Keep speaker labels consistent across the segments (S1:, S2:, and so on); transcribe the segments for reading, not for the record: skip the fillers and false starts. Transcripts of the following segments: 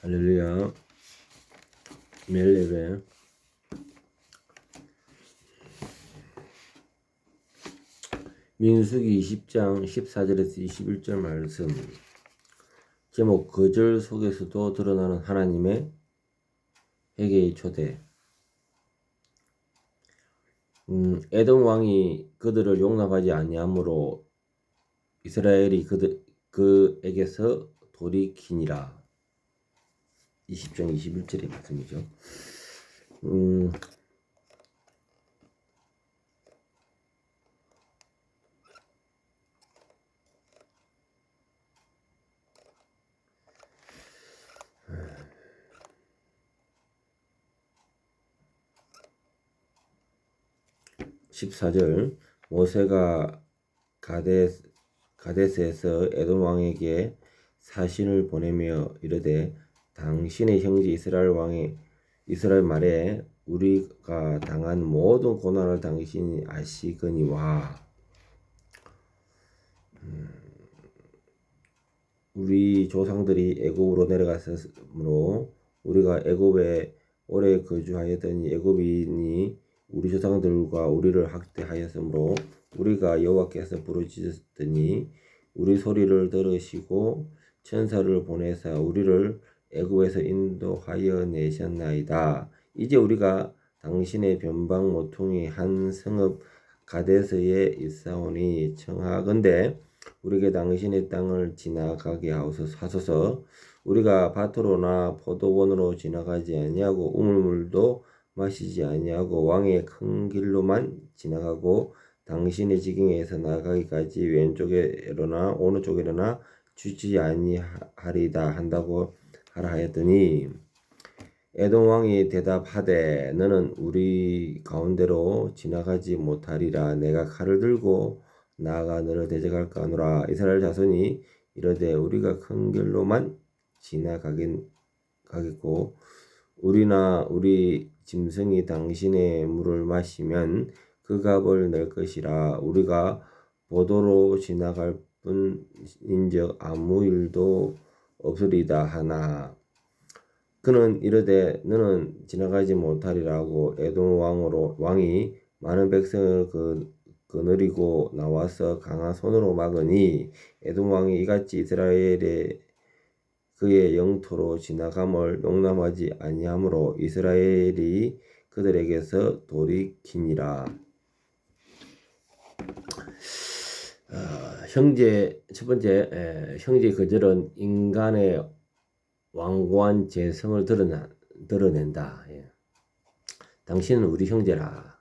S1: 할렐루야. 매일 예배. 민수기 20장 14절에서 21절 말씀. 제목 거절 속에서도 드러나는 하나님의 회개의 초대. 에돔 왕이 그들을 용납하지 아니하므로 이스라엘이 그에게서 돌이키니라. 20장 21절의 말씀이죠. 14절 모세가 가데스에서 에돔 왕에게 사신을 보내며 이르되 당신의 형제 이스라엘 말에 우리가 당한 모든 고난을 당신이 아시거니와 우리 조상들이 애굽으로 내려갔으므로 우리가 애굽에 오래 거주하였더니 애굽인이 우리 조상들과 우리를 학대하였으므로 우리가 여호와께서 부르짖었더니 우리 소리를 들으시고 천사를 보내사 우리를 애굽에서 인도하여 내셨나이다. 이제 우리가 당신의 변방 모퉁이 한 성읍 가데스에 있사오니 청하건대 우리에게 당신의 땅을 지나가게 하소서. 우리가 밭으로나 포도원으로 지나가지 아니하고 우물물도 마시지 아니하고 왕의 큰 길로만 지나가고 당신의 지경에서 나가기까지 왼쪽에로나 오른쪽에로나 주지 아니하리다 한다고 하라 하였더니 에돔 왕이 대답하되 너는 우리 가운데로 지나가지 못하리라. 내가 칼을 들고 나아가 너를 대적할까 하노라. 이스라엘 자손이 이르되 우리가 큰 길로만 지나가겠고 우리나 우리 짐승이 당신의 물을 마시면 그 값을 낼 것이라. 우리가 보도로 지나갈 뿐인즉 아무 일도 없으리다 하나 그는 이르되 너는 지나가지 못하리라고 에돔 왕이 많은 백성을 거느리고 나와서 강한 손으로 막으니 에돔 왕이 이같이 이스라엘의 그의 영토로 지나감을 용납하지 아니하므로 이스라엘이 그들에게서 돌이키니라. 첫 번째 형제 거절은 인간의 완고한 죄성을 드러낸다. 당신은 우리 형제라.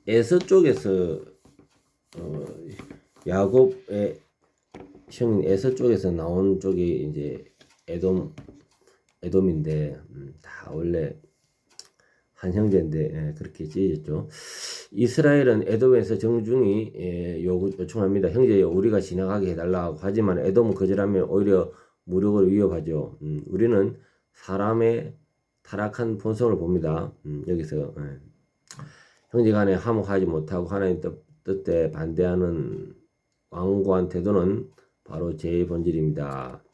S1: 에서 쪽에서 야곱의 형인 에서 쪽에서 나온 쪽이 이제 에돔인데 다 원래 한 형제인데 그렇게 지어졌죠. 이스라엘은 에돔에서 정중히 요청합니다. 형제여 우리가 지나가게 해달라고 하지만 에돔은 거절하면 오히려 무력을 위협하죠. 우리는 사람의 타락한 본성을 봅니다. 여기서 형제간에 화목하지 못하고 하나님 뜻에 반대하는 완고한 태도는 바로 죄의 본질입니다.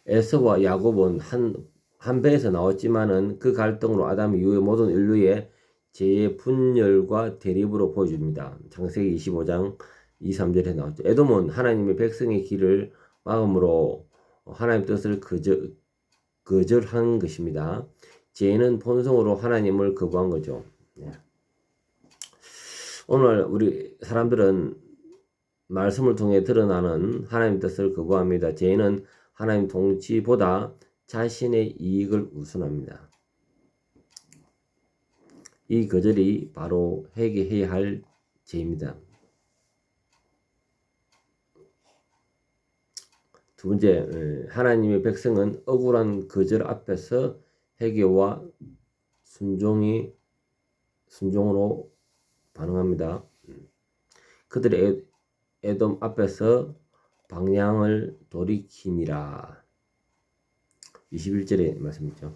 S1: 에서와 야곱은 한 배에서 나왔지만은 그 갈등으로 아담 이후의 모든 인류의 죄의 분열과 대립으로 보여줍니다. 창세기 25장 2, 3절에 나왔죠. 에돔은 하나님의 백성의 길을 막음으로 하나님 뜻을 거절한 것입니다. 죄는 본성으로 하나님을 거부한 거죠. 오늘 우리 사람들은 말씀을 통해 드러나는 하나님 뜻을 거부합니다. 죄는 하나님 통치보다 자신의 이익을 우선합니다. 이 거절이 바로 회개해야 할 죄입니다. 두 번째, 하나님의 백성은 억울한 거절 앞에서 회개와 순종으로 반응합니다. 그들의 에돔 앞에서 방향을 돌이키니라. 21절의 말씀이죠.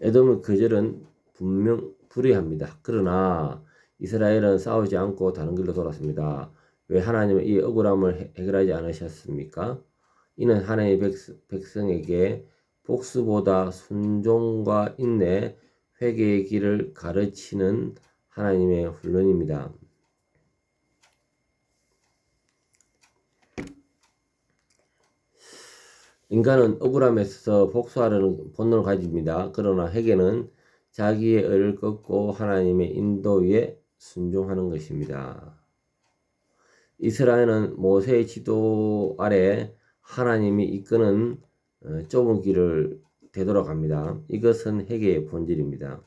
S1: 에돔의 거절은 분명 불의합니다. 그러나 이스라엘은 싸우지 않고 다른 길로 돌았습니다. 왜 하나님은 이 억울함을 해결하지 않으셨습니까? 이는 하나님의 백성에게 복수보다 순종과 인내, 회개의 길을 가르치는 하나님의 훈련입니다. 인간은 억울함에서 복수하려는 본능을 가집니다. 그러나 회개는 자기의 의를 꺾고 하나님의 인도 위에 순종하는 것입니다. 이스라엘은 모세의 지도 아래 하나님이 이끄는 좁은 길을 되돌아갑니다. 이것은 회개의 본질입니다.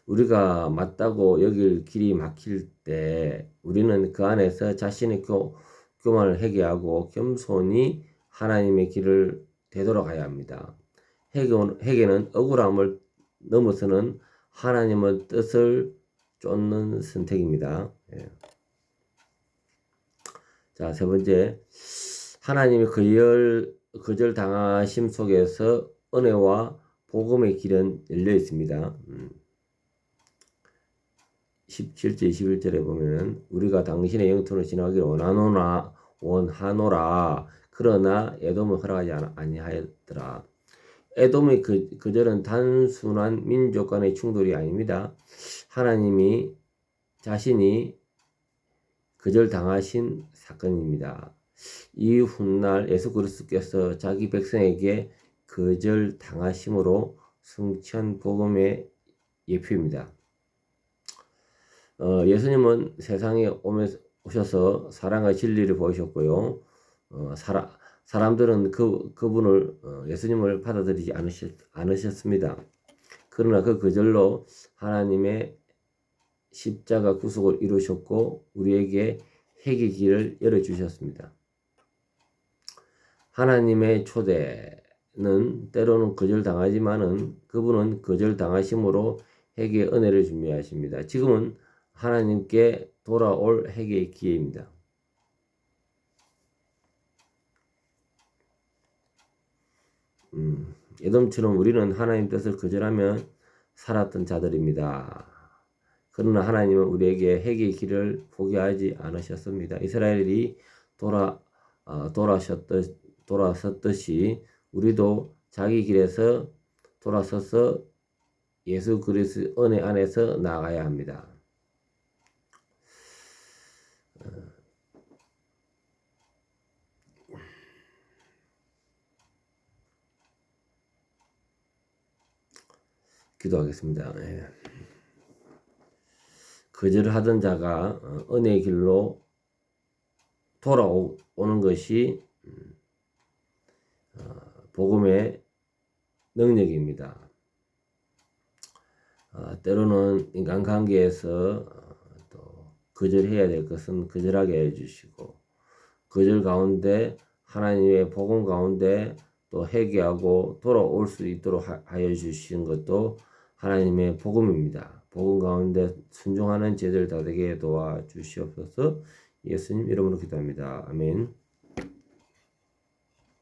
S1: 우리가 맞다고 여길 길이 막힐 때 우리는 그 안에서 자신의 교만을 회개하고 겸손히 하나님의 길을 되돌아가야 합니다. 회개는 억울함을 넘어서는 하나님의 뜻을 쫓는 선택입니다. 예. 자, 세 번째, 하나님의 거절당하심 속에서 은혜와 복음의 길은 열려 있습니다. 17절 21절에 보면은 우리가 당신의 영토를 지나가기를 원하노라 그러나 에돔은 허락하지 아니하였더라. 에돔의 거절은 단순한 민족 간의 충돌이 아닙니다. 하나님이 자신이 거절당하신 사건입니다. 이 훗날 예수 그리스도께서 자기 백성에게 거절당하심으로 승천 복음의 예표입니다. 예수님은 세상에 오셔서 사랑과 진리를 보이셨고요. 사람들은 그분을 예수님을 받아들이지 않으셨습니다. 그러나 그 거절로 하나님의 십자가 구속을 이루셨고 우리에게 회개 길을 열어주셨습니다. 하나님의 초대는 때로는 거절당하지만은 그분은 거절당하심으로 회개의 은혜를 준비하십니다. 지금은 하나님께 돌아올 회개의 기회입니다. 에돔처럼 우리는 하나님 뜻을 거절하며 살았던 자들입니다. 그러나 하나님은 우리에게 회개의 길을 포기하지 않으셨습니다. 이스라엘이 돌아섰듯이 우리도 자기 길에서 돌아서서 예수 그리스도의 은혜 안에서 나아가야 합니다. 기도하겠습니다. 예. 거절하던 자가 은혜의 길로 돌아오는 것이 복음의 능력입니다. 때로는 인간관계에서 또 거절해야 될 것은 거절하게 해주시고 거절 가운데 하나님의 복음 가운데 또 회개하고 돌아올 수 있도록 하여 주신 것도 하나님의 복음입니다. 복음 가운데 순종하는 제들 다 되게 도와주시옵소서. 예수님 이름으로 기도합니다. 아멘.